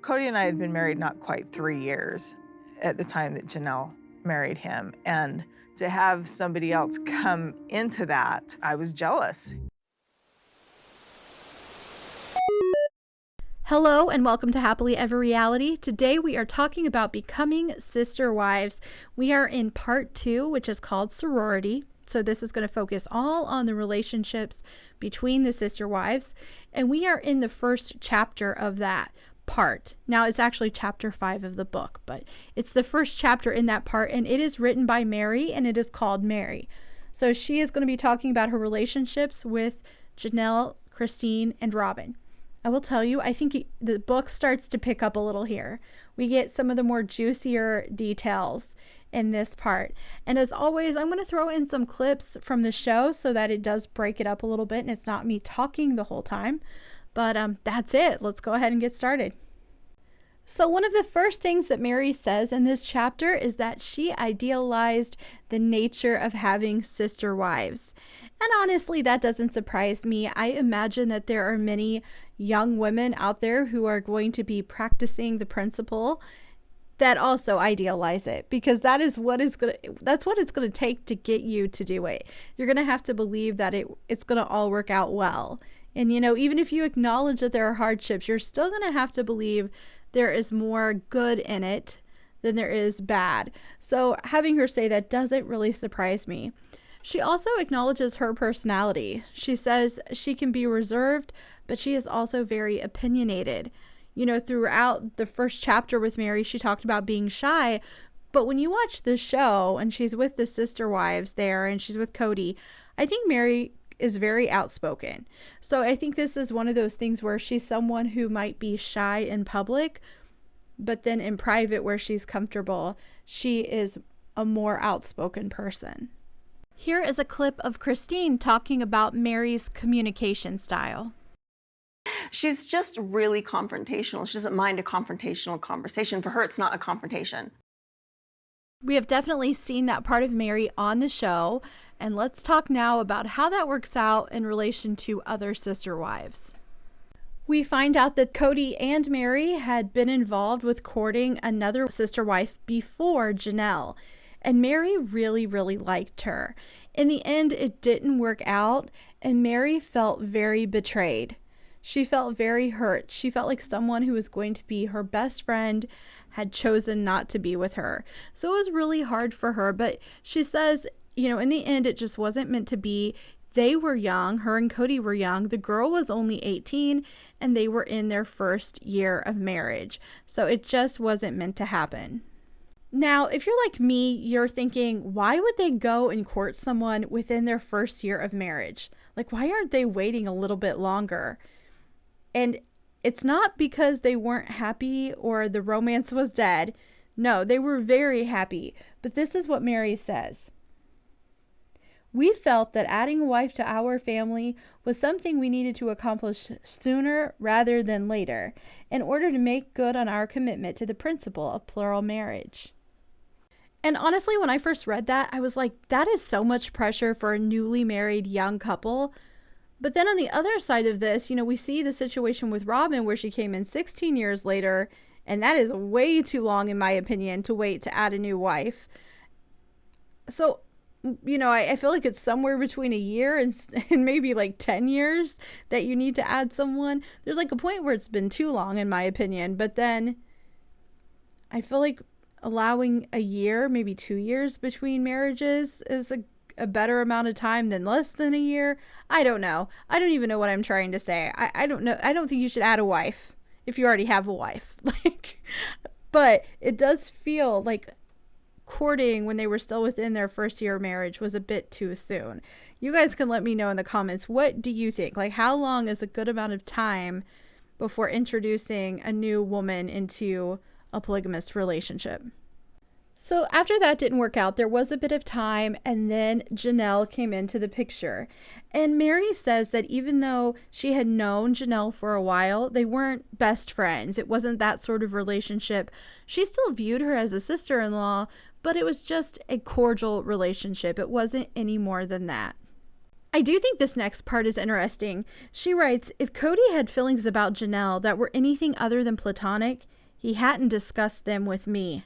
Cody and I had been married not quite 3 years at the time that Janelle married him, and to have somebody else come into that, I was jealous. Hello and welcome to Happily Ever Reality. Today we are talking about becoming sister wives. We are in part 2, which is called Sorority. So this is going to focus all on the relationships between the sister wives. And we are in the first chapter of that part. Now it's actually chapter 5 of the book, but it's the first chapter in that part, and it is written by Meri, and it is called Meri. So she is going to be talking about her relationships with Janelle, Christine, and Robyn. I will tell you, I think the book starts to pick up a little here. We get some of the more juicier details in this part. And as always, I'm going to throw in some clips from the show so that it does break it up a little bit and it's not me talking the whole time. But that's it. Let's go ahead and get started. So one of the first things that Meri says in this chapter is that she idealized the nature of having sister wives. And honestly, that doesn't surprise me. I imagine that there are many young women out there who are going to be practicing the principle that also idealize it, because that's what it's going to take to get you to do it. You're going to have to believe that it's going to all work out well. And even if you acknowledge that there are hardships, you're still going to have to believe there is more good in it than there is bad. So having her say that doesn't really surprise me. She also acknowledges her personality. She says she can be reserved, but she is also very opinionated. Throughout the first chapter with Meri, she talked about being shy, but when you watch the show and she's with the sister wives there and she's with Cody, I think Meri is very outspoken. So I think this is one of those things where she's someone who might be shy in public, but then in private where she's comfortable, she is a more outspoken person. Here is a clip of Christine talking about Meri's communication style. She's just really confrontational. She doesn't mind a confrontational conversation. For her, it's not a confrontation. We have definitely seen that part of Meri on the show, and let's talk now about how that works out in relation to other sister wives. We find out that Cody and Meri had been involved with courting another sister wife before Janelle, and Meri really, really liked her. In the end, it didn't work out, and Meri felt very betrayed. She felt very hurt. She felt like someone who was going to be her best friend had chosen not to be with her. So it was really hard for her, but she says, in the end, it just wasn't meant to be. They were young. Her and Cody were young. The girl was only 18, and they were in their first year of marriage. So it just wasn't meant to happen. Now, if you're like me, you're thinking, why would they go and court someone within their first year of marriage? Like, why aren't they waiting a little bit longer? And it's not because they weren't happy or the romance was dead. No, they were very happy. But this is what Meri says. We felt that adding a wife to our family was something we needed to accomplish sooner rather than later in order to make good on our commitment to the principle of plural marriage. And honestly, when I first read that, I was like, that is so much pressure for a newly married young couple. But then on the other side of this, we see the situation with Robyn where she came in 16 years later, and that is way too long, in my opinion, to wait to add a new wife. So, I feel like it's somewhere between a year and maybe like 10 years that you need to add someone. There's like a point where it's been too long, in my opinion, but then I feel like allowing a year, maybe 2 years between marriages is a better amount of time than less than a year. I don't know. I don't even know what I'm trying to say. I don't know. I don't think you should add a wife if you already have a wife. But it does feel like courting when they were still within their first year of marriage was a bit too soon. You guys can let me know in the comments. What do you think? Like, how long is a good amount of time before introducing a new woman into a polygamous relationship? So after that didn't work out, there was a bit of time, and then Janelle came into the picture. And Meri says that even though she had known Janelle for a while, they weren't best friends. It wasn't that sort of relationship. She still viewed her as a sister-in-law, but it was just a cordial relationship. It wasn't any more than that. I do think this next part is interesting. She writes, if Cody had feelings about Janelle that were anything other than platonic, he hadn't discussed them with me.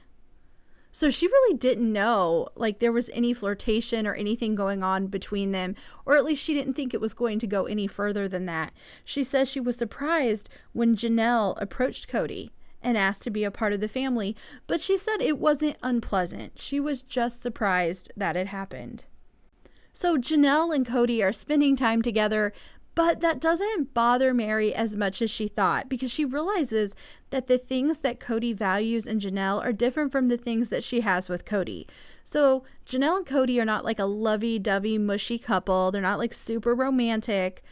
So she really didn't know like there was any flirtation or anything going on between them, or at least she didn't think it was going to go any further than that. She says she was surprised when Janelle approached Cody and asked to be a part of the family, but she said it wasn't unpleasant. She was just surprised that it happened. So Janelle and Cody are spending time together, but that doesn't bother Meri as much as she thought, because she realizes that the things that Cody values in Janelle are different from the things that she has with Cody. So Janelle and Cody are not like a lovey-dovey, mushy couple. They're not like super romantic.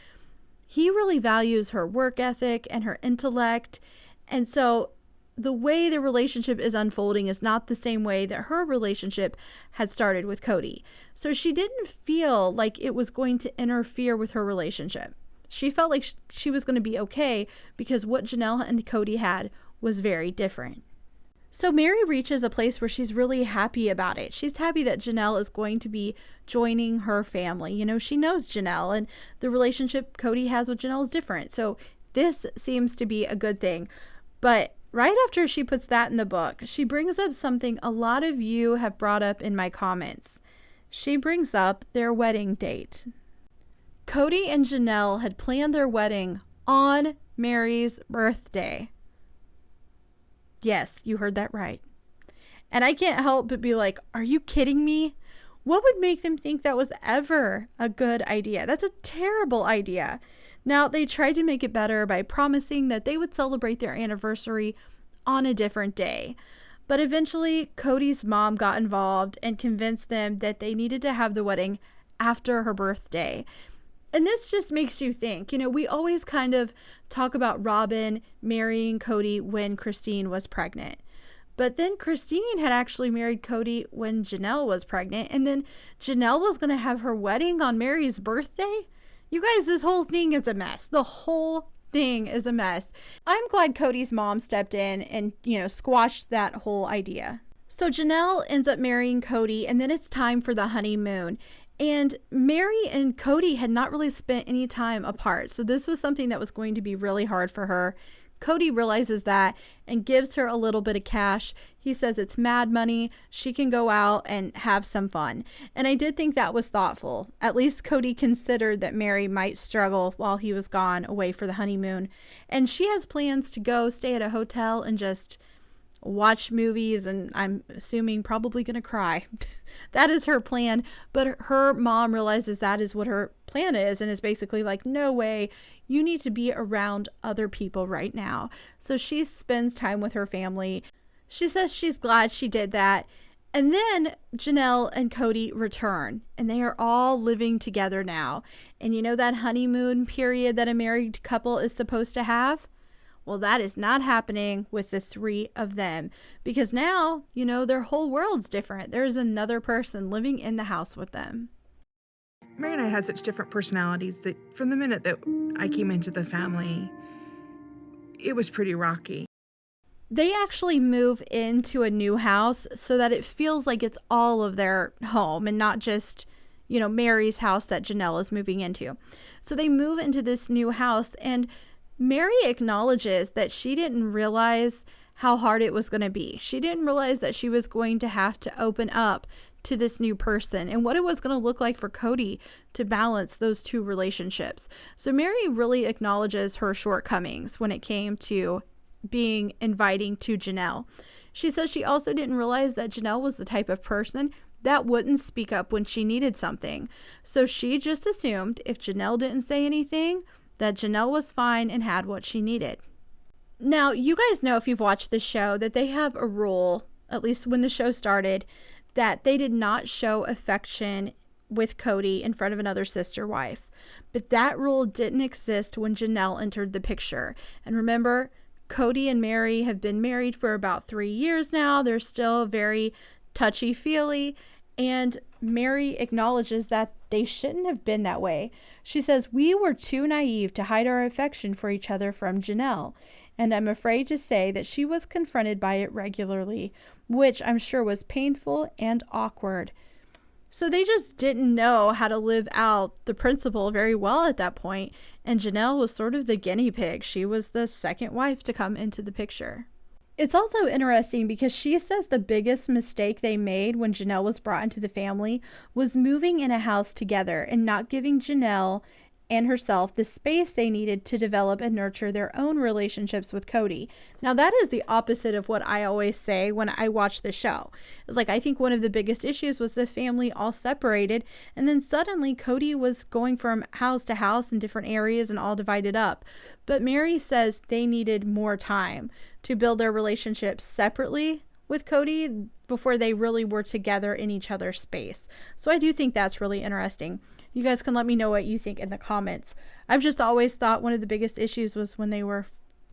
He really values her work ethic and her intellect. And so the way the relationship is unfolding is not the same way that her relationship had started with Cody. So she didn't feel like it was going to interfere with her relationship. She felt like she was going to be okay because what Janelle and Cody had was very different. So Meri reaches a place where she's really happy about it. She's happy that Janelle is going to be joining her family. You know, she knows Janelle, and the relationship Cody has with Janelle is different. So this seems to be a good thing. But right after she puts that in the book, she brings up something a lot of you have brought up in my comments. She brings up their wedding date. Cody and Janelle had planned their wedding on Meri's birthday. Yes, you heard that right. And I can't help but be like, are you kidding me? What would make them think that was ever a good idea? That's a terrible idea. Now, they tried to make it better by promising that they would celebrate their anniversary on a different day. But eventually, Cody's mom got involved and convinced them that they needed to have the wedding after her birthday. And this just makes you think, you know, we always kind of talk about Robyn marrying Cody when Christine was pregnant. But then Christine had actually married Cody when Janelle was pregnant. And then Janelle was going to have her wedding on Meri's birthday. You guys, this whole thing is a mess. The whole thing is a mess. I'm glad Cody's mom stepped in and, you know, squashed that whole idea. So Janelle ends up marrying Cody, and then it's time for the honeymoon. And Meri and Cody had not really spent any time apart. So this was something that was going to be really hard for her. Cody realizes that and gives her a little bit of cash. He says it's mad money. She can go out and have some fun. And I did think that was thoughtful. At least Cody considered that Meri might struggle while he was gone away for the honeymoon. And she has plans to go stay at a hotel and just watch movies, and I'm assuming probably gonna cry. That is her plan. But her mom realizes that is what her plan is, and is basically like, no way, you need to be around other people right now. So she spends time with her family. She says she's glad she did that. And then Janelle and Cody return, and they are all living together now. And you know that honeymoon period that a married couple is supposed to have? Well, that is not happening with the three of them, because now, you know, their whole world's different. There's another person living in the house with them. Meri and I had such different personalities that from the minute that I came into the family, it was pretty rocky. They actually move into a new house so that it feels like it's all of their home and not just, you know, Meri's house that Janelle is moving into. So they move into this new house, and Meri acknowledges that she didn't realize how hard it was going to be. She didn't realize that she was going to have to open up to this new person and what it was going to look like for Cody to balance those two relationships. So Meri really acknowledges her shortcomings when it came to being inviting to Janelle. She says she also didn't realize that Janelle was the type of person that wouldn't speak up when she needed something. So she just assumed if Janelle didn't say anything, that Janelle was fine and had what she needed. Now, you guys know if you've watched the show that they have a rule, at least when the show started, that they did not show affection with Cody in front of another sister wife. But that rule didn't exist when Janelle entered the picture. And remember, Cody and Meri have been married for about 3 years now. They're still very touchy-feely. And Meri acknowledges that they shouldn't have been that way. She says, "We were too naive to hide our affection for each other from Janelle, and I'm afraid to say that she was confronted by it regularly, which I'm sure was painful and awkward." So they just didn't know how to live out the principle very well at that point, and Janelle was sort of the guinea pig. She was the second wife to come into the picture. It's also interesting because she says the biggest mistake they made when Janelle was brought into the family was moving in a house together and not giving Janelle and herself the space they needed to develop and nurture their own relationships with Cody. Now, that is the opposite of what I always say when I watch the show. It's like, I think one of the biggest issues was the family all separated, and then suddenly Cody was going from house to house in different areas and all divided up. But Meri says they needed more time to build their relationships separately with Cody before they really were together in each other's space. So I do think that's really interesting. You guys can let me know what you think in the comments. I've just always thought one of the biggest issues was when they were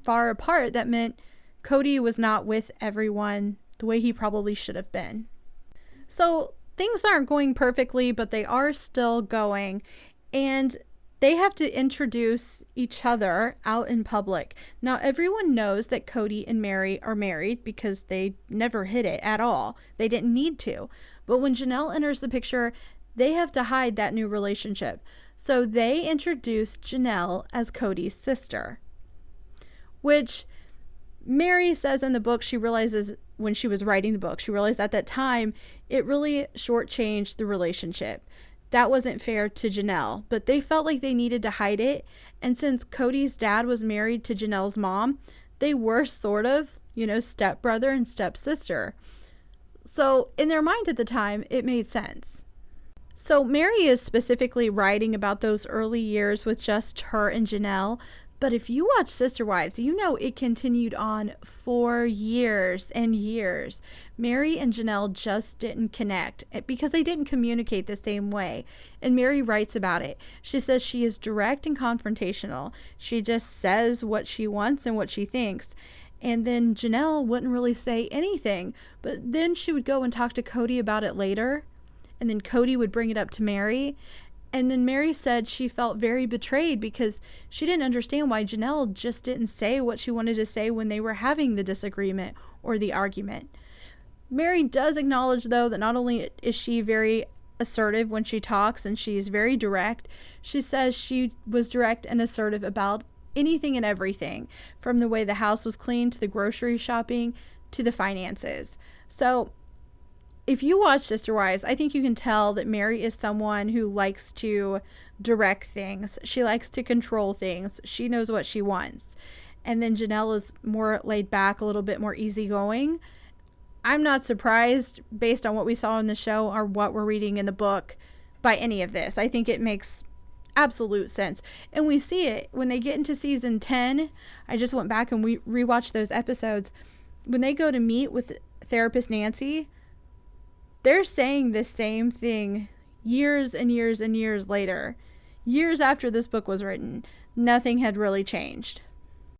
far apart. That meant Cody was not with everyone the way he probably should have been. So things aren't going perfectly, but they are still going. And they have to introduce each other out in public. Now, everyone knows that Cody and Meri are married because they never hid it at all. They didn't need to. But when Janelle enters the picture, they have to hide that new relationship. So they introduced Janelle as Cody's sister, which Meri says in the book she realizes when she was writing the book, she realized at that time it really shortchanged the relationship. That wasn't fair to Janelle, but they felt like they needed to hide it. And since Cody's dad was married to Janelle's mom, they were sort of, stepbrother and stepsister. So in their mind at the time, it made sense. So Meri is specifically writing about those early years with just her and Janelle. But if you watch Sister Wives, you know it continued on for years and years. Meri and Janelle just didn't connect because they didn't communicate the same way. And Meri writes about it. She says she is direct and confrontational. She just says what she wants and what she thinks. And then Janelle wouldn't really say anything. But then she would go and talk to Cody about it later. And then Cody would bring it up to Meri. And then Meri said she felt very betrayed because she didn't understand why Janelle just didn't say what she wanted to say when they were having the disagreement or the argument. Meri does acknowledge, though, that not only is she very assertive when she talks and she's very direct, she says she was direct and assertive about anything and everything, from the way the house was cleaned to the grocery shopping to the finances. So if you watch Sister Wives, I think you can tell that Meri is someone who likes to direct things. She likes to control things. She knows what she wants. And then Janelle is more laid back, a little bit more easygoing. I'm not surprised based on what we saw in the show or what we're reading in the book by any of this. I think it makes absolute sense. And we see it when they get into season 10. I just went back and we rewatched those episodes. When they go to meet with therapist Nancy, they're saying the same thing years and years and years later. Years after this book was written, nothing had really changed.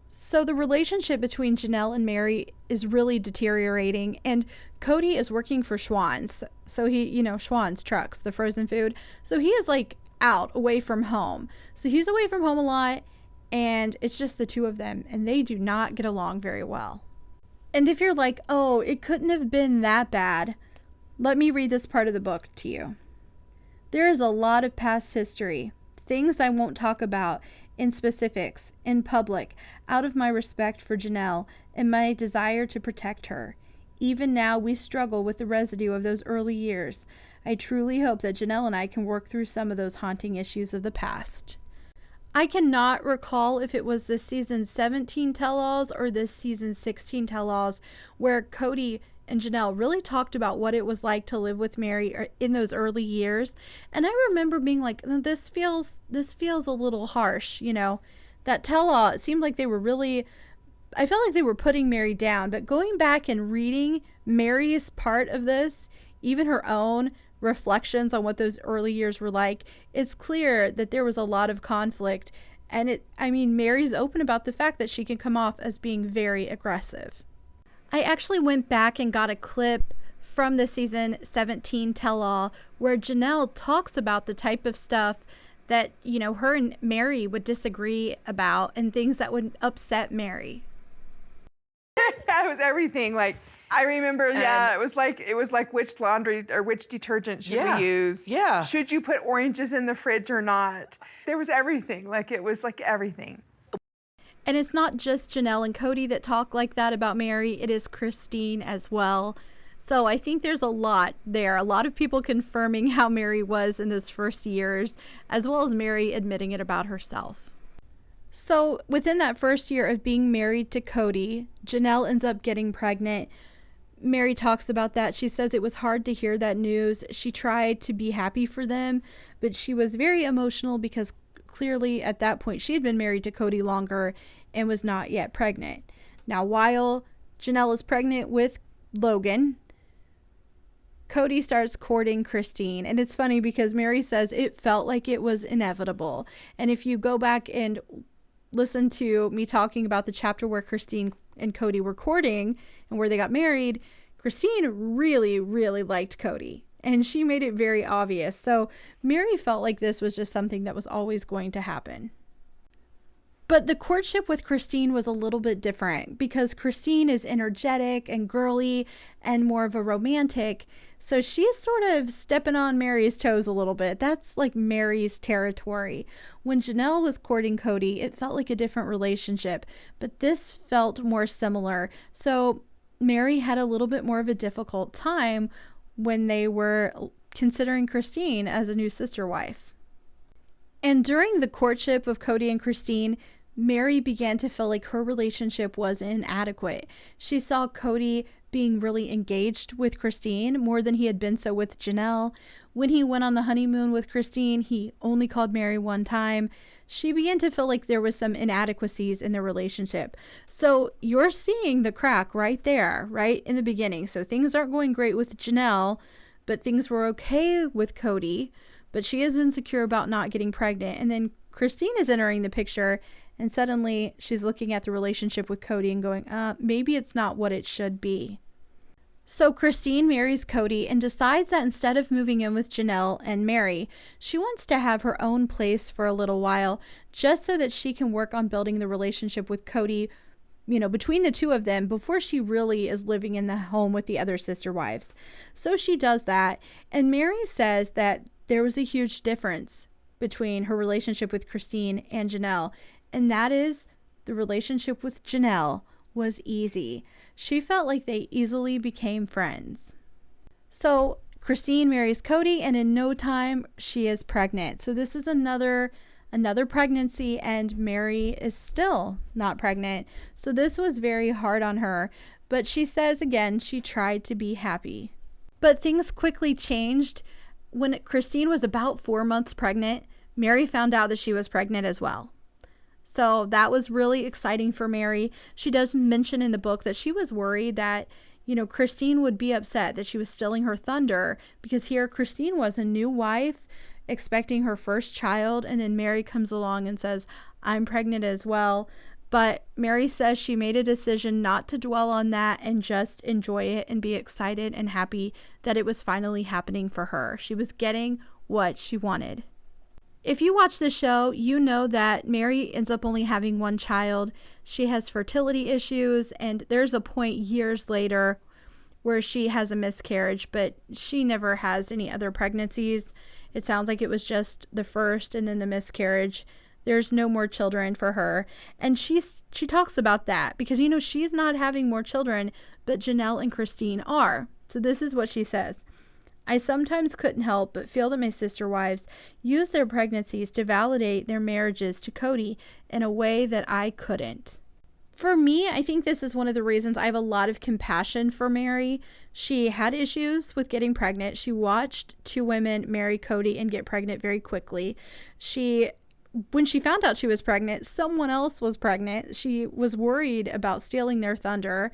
So the relationship between Janelle and Meri is really deteriorating, and Cody is working for Schwann's. So he, Schwann's trucks, the frozen food. So he is out away from home. So he's away from home a lot, and it's just the two of them, and they do not get along very well. And if you're like, oh, it couldn't have been that bad, let me read this part of the book to you. There is a lot of past history, things I won't talk about in specifics, in public, out of my respect for Janelle and my desire to protect her. Even now, we struggle with the residue of those early years. I truly hope that Janelle and I can work through some of those haunting issues of the past. I cannot recall if it was the season 17 tell-alls or the season 16 tell-alls where Cody and Janelle really talked about what it was like to live with Meri in those early years. And I remember being like, this feels a little harsh, That tell-all, it seemed like I felt like they were putting Meri down. But going back and reading Meri's part of this, even her own reflections on what those early years were like, it's clear that there was a lot of conflict. And Meri's open about the fact that she can come off as being very aggressive. I actually went back and got a clip from the season 17 tell-all where Janelle talks about the type of stuff that, her and Meri would disagree about and things that would upset Meri. That was everything. I remember, it was like which laundry or which detergent should we use? Yeah. Should you put oranges in the fridge or not? There was everything. It was like everything. And it's not just Janelle and Cody that talk like that about Meri. It is Christine as well. So I think there's a lot there. A lot of people confirming how Meri was in those first years, as well as Meri admitting it about herself. So within that first year of being married to Cody, Janelle ends up getting pregnant. Meri talks about that. She says it was hard to hear that news. She tried to be happy for them, but she was very emotional because clearly at that point she had been married to Cody longer and was not yet pregnant. Now, while Janelle is pregnant with Logan, Cody starts courting Christine. And it's funny because Meri says it felt like it was inevitable. And if you go back and listen to me talking about the chapter where Christine and Cody were courting and where they got married, Christine really, really liked Cody. And she made it very obvious. So Meri felt like this was just something that was always going to happen. But the courtship with Christine was a little bit different because Christine is energetic and girly and more of a romantic. So she's sort of stepping on Meri's toes a little bit. That's like Meri's territory. When Janelle was courting Cody, it felt like a different relationship, but this felt more similar. So Meri had a little bit more of a difficult time when they were considering Christine as a new sister wife. And during the courtship of Cody and Christine, Meri began to feel like her relationship was inadequate. She saw Cody being really engaged with Christine more than he had been so with Janelle. When he went on the honeymoon with Christine, he only called Meri one time. She began to feel like there was some inadequacies in their relationship. So you're seeing the crack right there, right in the beginning. So things aren't going great with Janelle, but things were okay with Cody, but she is insecure about not getting pregnant. And then Christine is entering the picture, and suddenly she's looking at the relationship with Cody and going, maybe it's not what it should be. So Christine marries Cody and decides that instead of moving in with Janelle and Meri, she wants to have her own place for a little while, just so that she can work on building the relationship with Cody, between the two of them before she really is living in the home with the other sister wives. So she does that. And Meri says that there was a huge difference between her relationship with Christine and Janelle. And that is the relationship with Janelle was easy. She felt like they easily became friends. So Christine marries Cody, and in no time she is pregnant. So this is another pregnancy, and Meri is still not pregnant. So this was very hard on her, but she says again she tried to be happy. But things quickly changed. When Christine was about 4 months pregnant, Meri found out that she was pregnant as well. So that was really exciting for Meri. She does mention in the book that she was worried that, Christine would be upset that she was stealing her thunder, because here Christine was a new wife expecting her first child, and then Meri comes along and says, I'm pregnant as well. But Meri says she made a decision not to dwell on that and just enjoy it and be excited and happy that it was finally happening for her. She was getting what she wanted. If you watch the show, you know that Meri ends up only having one child. She has fertility issues, and there's a point years later where she has a miscarriage, but she never has any other pregnancies. It sounds like it was just the first and then the miscarriage. There's no more children for her. And she talks about that because, she's not having more children, but Janelle and Christine are. So this is what she says. I sometimes couldn't help but feel that my sister wives used their pregnancies to validate their marriages to Cody in a way that I couldn't. For me, I think this is one of the reasons I have a lot of compassion for Meri. She had issues with getting pregnant. She watched two women marry Cody and get pregnant very quickly. When she found out she was pregnant, someone else was pregnant. She was worried about stealing their thunder.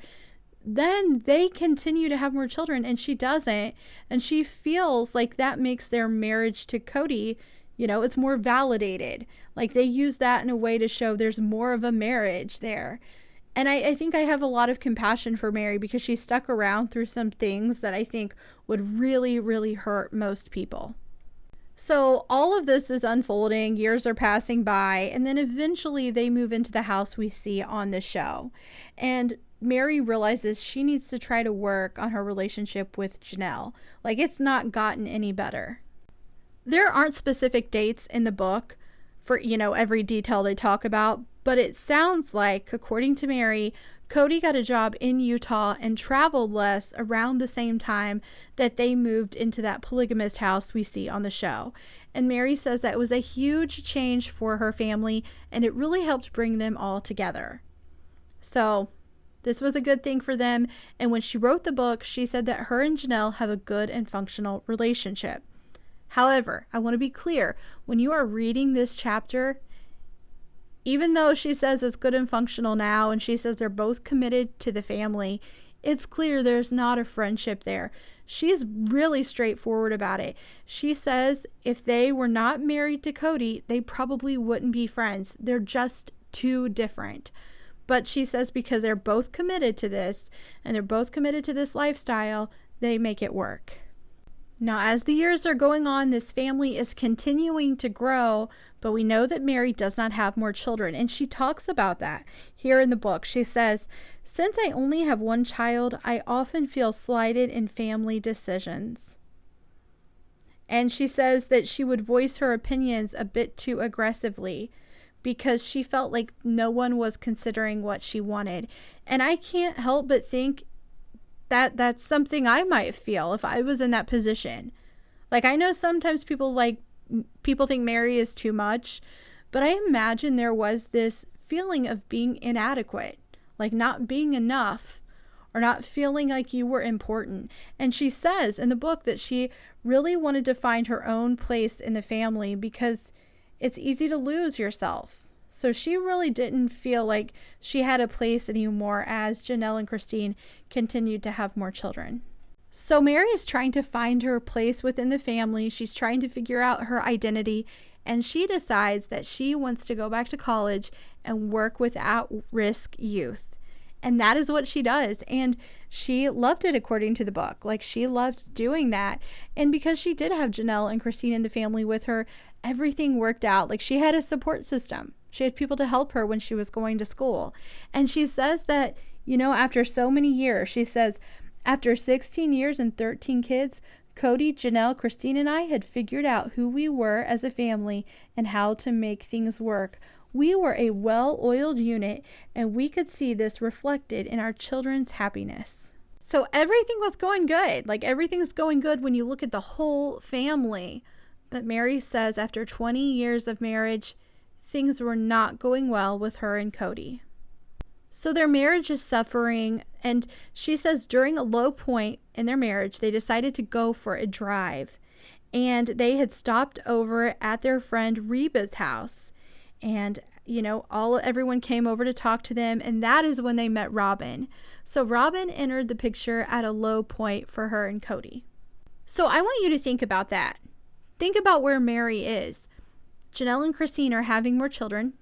Then they continue to have more children and she doesn't. And she feels like that makes their marriage to Cody, it's more validated. Like they use that in a way to show there's more of a marriage there. And I think I have a lot of compassion for Meri because she stuck around through some things that I think would really, really hurt most people. So all of this is unfolding, years are passing by, and then eventually they move into the house we see on the show. And Meri realizes she needs to try to work on her relationship with Janelle. Like, it's not gotten any better. There aren't specific dates in the book for, every detail they talk about, but it sounds like, according to Meri, Cody got a job in Utah and traveled less around the same time that they moved into that polygamist house we see on the show. And Meri says that was a huge change for her family, and it really helped bring them all together. So this was a good thing for them. And when she wrote the book, she said that her and Janelle have a good and functional relationship. However, I want to be clear, when you are reading this chapter, even though she says it's good and functional now, and she says they're both committed to the family, it's clear there's not a friendship there. She's really straightforward about it. She says if they were not married to Cody, they probably wouldn't be friends. They're just too different. But she says because they're both committed to this, and they're both committed to this lifestyle, they make it work. Now, as the years are going on, this family is continuing to grow, but we know that Meri does not have more children, and she talks about that here in the book. She says, "Since I only have one child, I often feel slighted in family decisions." And she says that she would voice her opinions a bit too aggressively because she felt like no one was considering what she wanted. And I can't help but think that that's something I might feel if I was in that position. Like, I know sometimes people think Meri is too much, but I imagine there was this feeling of being inadequate, like not being enough, or not feeling like you were important. And she says in the book that she really wanted to find her own place in the family because it's easy to lose yourself. So she really didn't feel like she had a place anymore as Janelle and Christine continued to have more children. So Meri is trying to find her place within the family. She's trying to figure out her identity, and she decides that she wants to go back to college and work with at-risk youth. And that is what she does. And she loved it, according to the book. Like, she loved doing that. And because she did have Janelle and Christine in the family with her, everything worked out. Like, she had a support system. She had people to help her when she was going to school. And she says that, after so many years, she says, after 16 years and 13 kids, Cody, Janelle, Christine, and I had figured out who we were as a family and how to make things work. We were a well-oiled unit, and we could see this reflected in our children's happiness. So everything was going good. Like, everything's going good when you look at the whole family. But Meri says after 20 years of marriage, things were not going well with her and Cody. So their marriage is suffering, and she says during a low point in their marriage, they decided to go for a drive. And they had stopped over at their friend Reba's house. And, everyone came over to talk to them, and that is when they met Robyn. So Robyn entered the picture at a low point for her and Cody. So I want you to think about that. Think about where Meri is. Janelle and Christine are having more children.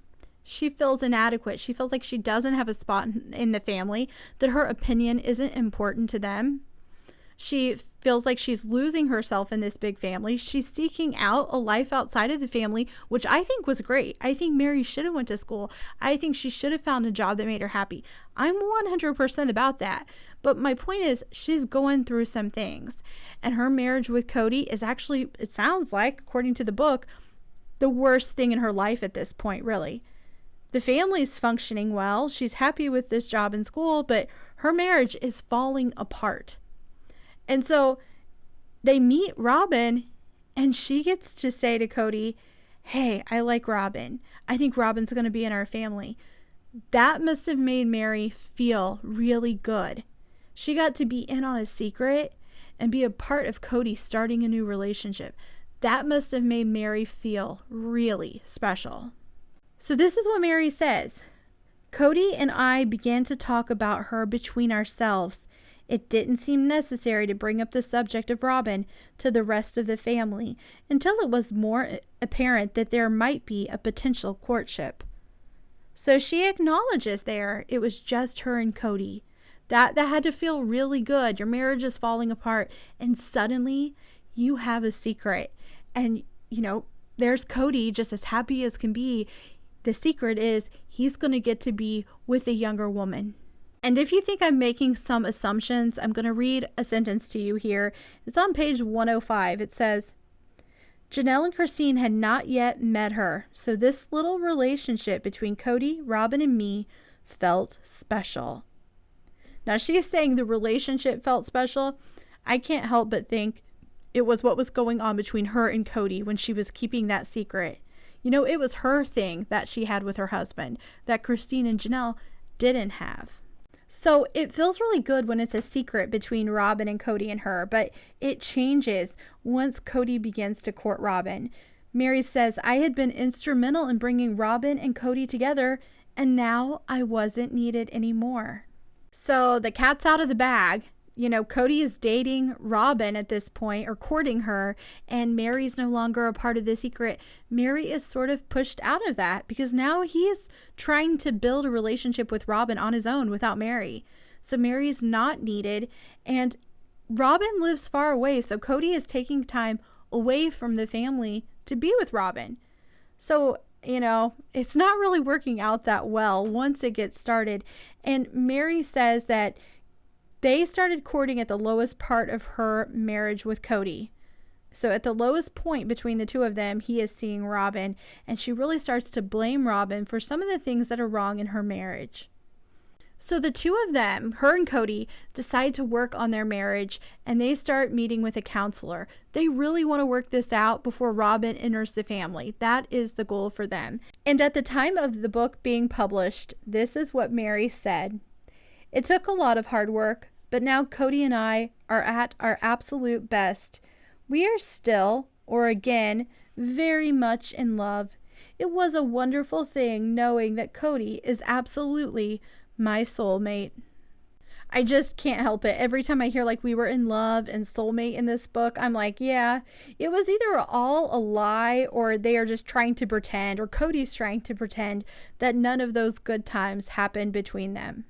She feels inadequate. She feels like she doesn't have a spot in the family, that her opinion isn't important to them. She feels like she's losing herself in this big family. She's seeking out a life outside of the family, which I think was great. I think Meri should have went to school. I think she should have found a job that made her happy. I'm 100% about that. But my point is, she's going through some things. And her marriage with Cody is actually, it sounds like, according to the book, the worst thing in her life at this point, really. The family's functioning well. She's happy with this job in school, but her marriage is falling apart. And so they meet Robyn, and she gets to say to Cody, "Hey, I like Robyn. I think Robyn's going to be in our family." That must have made Meri feel really good. She got to be in on a secret and be a part of Cody starting a new relationship. That must have made Meri feel really special. So this is what Meri says. "Cody and I began to talk about her between ourselves. It didn't seem necessary to bring up the subject of Robyn to the rest of the family until it was more apparent that there might be a potential courtship." So she acknowledges there it was just her and Cody. That had to feel really good. Your marriage is falling apart, and suddenly you have a secret. And, there's Cody just as happy as can be. The secret is he's going to get to be with a younger woman. And if you think I'm making some assumptions, I'm going to read a sentence to you here. It's on page 105. It says, Janelle and Christine had not yet met her, so this little relationship between Cody, Robyn, and me felt special. Now, she is saying the relationship felt special. I can't help but think it was what was going on between her and Cody when she was keeping that secret. You know, it was her thing that she had with her husband that Christine and Janelle didn't have. So it feels really good when it's a secret between Robyn and Cody and her, but it changes once Cody begins to court Robyn. Meri says, I had been instrumental in bringing Robyn and Cody together, and now I wasn't needed anymore. So the cat's out of the bag. You know, Cody is dating Robyn at this point, or courting her, and Meri's no longer a part of the secret. Meri is sort of pushed out of that because now he's trying to build a relationship with Robyn on his own without Meri. So Meri's not needed, and Robyn lives far away, so Cody is taking time away from the family to be with Robyn. So, you know, it's not really working out that well once it gets started. And Meri says that they started courting at the lowest part of her marriage with Cody. So at the lowest point between the two of them, he is seeing Robyn, and she really starts to blame Robyn for some of the things that are wrong in her marriage. So the two of them, her and Cody, decide to work on their marriage, and they start meeting with a counselor. They really want to work this out before Robyn enters the family. That is the goal for them. And at the time of the book being published, this is what Meri said. It took a lot of hard work, but now Cody and I are at our absolute best. We are still, or again, very much in love. It was a wonderful thing knowing that Cody is absolutely my soulmate. I just can't help it. Every time I hear like we were in love and soulmate in this book, I'm like, yeah, it was either all a lie or they are just trying to pretend, or Cody's trying to pretend that none of those good times happened between them.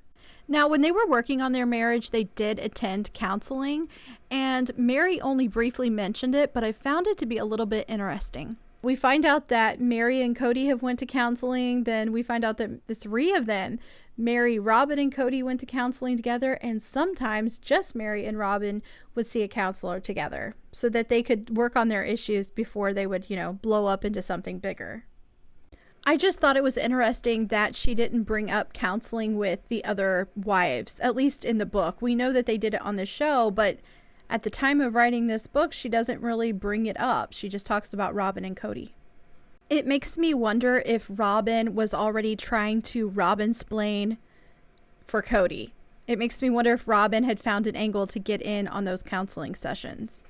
Now, when they were working on their marriage, they did attend counseling, and Meri only briefly mentioned it, but I found it to be a little bit interesting. We find out that Meri and Cody have went to counseling. Then we find out that the three of them, Meri, Robyn, and Cody, went to counseling together, and sometimes just Meri and Robyn would see a counselor together so that they could work on their issues before they would, blow up into something bigger. I just thought it was interesting that she didn't bring up counseling with the other wives, at least in the book. We know that they did it on the show, but at the time of writing this book, she doesn't really bring it up. She just talks about Robyn and Cody. It makes me wonder if Robyn was already trying to Robyn-splain for Cody. It makes me wonder if Robyn had found an angle to get in on those counseling sessions.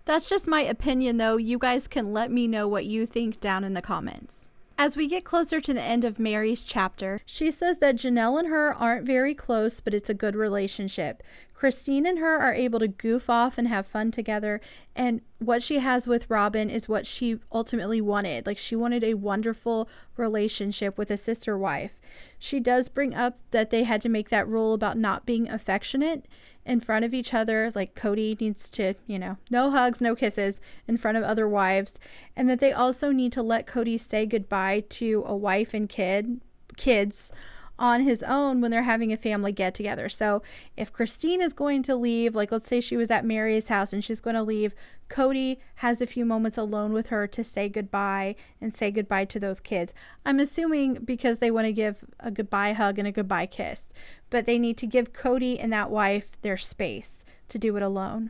That's just my opinion, though. You guys can let me know what you think down in the comments. As we get closer to the end of Meri's chapter, she says that Janelle and her aren't very close, but it's a good relationship. Christine and her are able to goof off and have fun together, and what she has with Robyn is what she ultimately wanted. Like, she wanted a wonderful relationship with a sister wife. She does bring up that they had to make that rule about not being affectionate in front of each other. Like, Cody needs to, no hugs, no kisses in front of other wives, and that they also need to let Cody say goodbye to a wife and kids on his own when they're having a family get together. So if Christine is going to leave, like let's say she was at Meri's house and she's going to leave, Cody has a few moments alone with her to say goodbye and say goodbye to those kids. I'm assuming because they want to give a goodbye hug and a goodbye kiss, but they need to give Cody and that wife their space to do it alone.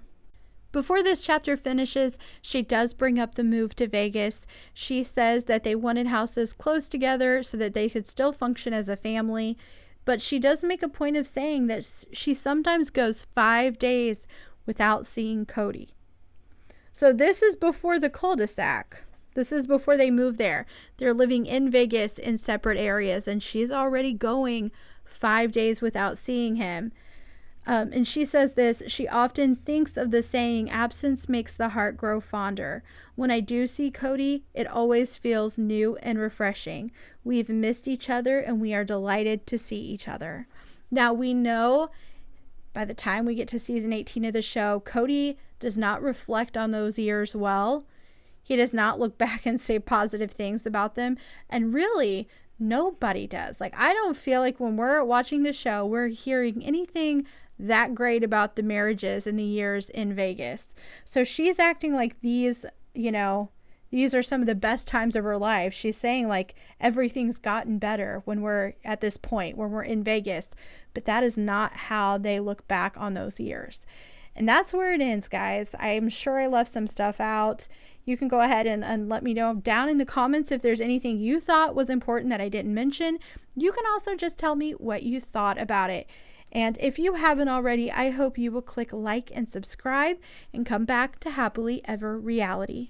Before this chapter finishes, she does bring up the move to Vegas. She says that they wanted houses close together so that they could still function as a family. But she does make a point of saying that she sometimes goes 5 days without seeing Cody. So this is before the cul-de-sac. This is before they move there. They're living in Vegas in separate areas, and she's already going 5 days without seeing him. And she says this, she often thinks of the saying, absence makes the heart grow fonder. When I do see Cody, it always feels new and refreshing. We've missed each other and we are delighted to see each other. Now we know by the time we get to season 18 of the show, Cody does not reflect on those years well. He does not look back and say positive things about them. And really, Nobody does. Like, I don't feel like when we're watching the show, we're hearing anything that great about the marriages and the years in Vegas. So she's acting like these, you know, these are some of the best times of her life. She's saying like everything's gotten better when we're at this point, when we're in Vegas. But that is not how they look back on those years. And that's where it ends, guys. I'm sure I left some stuff out. You can go ahead and let me know down in the comments if there's anything you thought was important that I didn't mention. You can also just tell me what you thought about it. And if you haven't already, I hope you will click like and subscribe and come back to Happily Ever Reality.